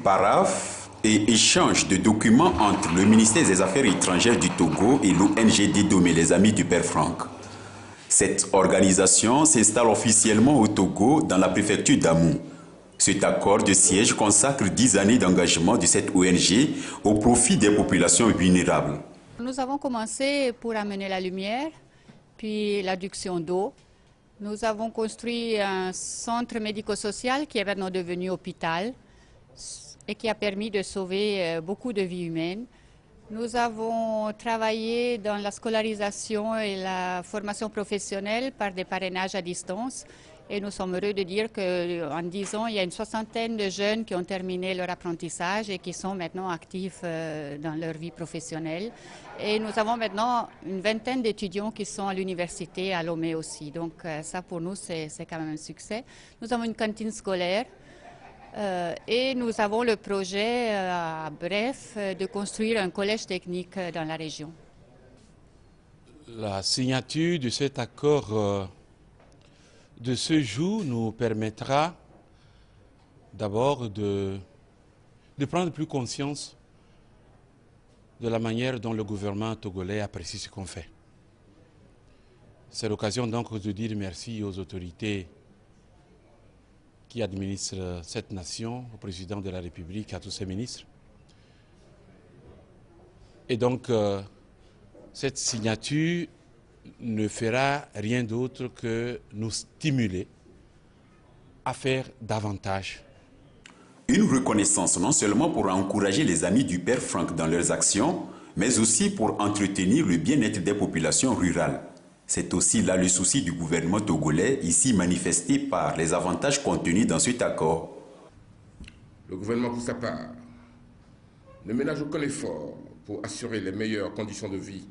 Paraphe et échange de documents entre le ministère des Affaires étrangères du Togo et l'ONG Dédomé, les Amis du Père Franck. Cette organisation s'installe officiellement au Togo dans la préfecture d'Amou. Cet accord de siège consacre 10 années d'engagement de cette ONG au profit des populations vulnérables. Nous avons commencé pour amener la lumière, puis l'adduction d'eau. Nous avons construit un centre médico-social qui est maintenant devenu hôpital et qui a permis de sauver beaucoup de vies humaines. Nous avons travaillé dans la scolarisation et la formation professionnelle par des parrainages à distance. Et nous sommes heureux de dire qu'en 10 ans, il y a une soixantaine de jeunes qui ont terminé leur apprentissage et qui sont maintenant actifs dans leur vie professionnelle. Et nous avons maintenant une vingtaine d'étudiants qui sont à l'université à Lomé aussi. Donc ça, pour nous, c'est quand même un succès. Nous avons une cantine scolaire et nous avons le projet, bref, de construire un collège technique dans la région. La signature de cet accord de ce jour nous permettra d'abord de prendre plus conscience de la manière dont le gouvernement togolais apprécie ce qu'on fait. C'est l'occasion donc de dire merci aux autorités qui administrent cette nation, au président de la République, à tous ses ministres. Et donc, cette signature ne fera rien d'autre que nous stimuler à faire davantage. Une reconnaissance non seulement pour encourager les amis du Père Franck dans leurs actions, mais aussi pour entretenir le bien-être des populations rurales. C'est aussi là le souci du gouvernement togolais, ici manifesté par les avantages contenus dans cet accord. Le gouvernement, pour sa part, ne ménage aucun effort pour assurer les meilleures conditions de vie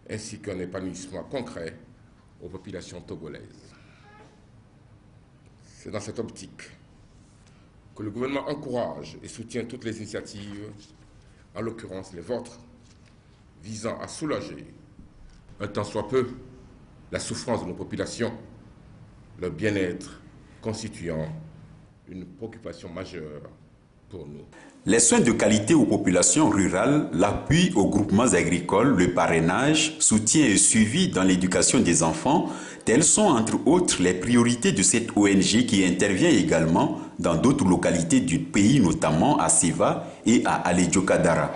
ainsi qu'un épanouissement concret aux populations togolaises. C'est dans cette optique que le gouvernement encourage et soutient toutes les initiatives, en l'occurrence les vôtres, visant à soulager, un tant soit peu, la souffrance de nos populations, leur bien-être constituant une préoccupation majeure pour nous. Les soins de qualité aux populations rurales, l'appui aux groupements agricoles, le parrainage, soutien et suivi dans l'éducation des enfants, telles sont entre autres les priorités de cette ONG qui intervient également dans d'autres localités du pays, notamment à Seva et à Aledjokadara.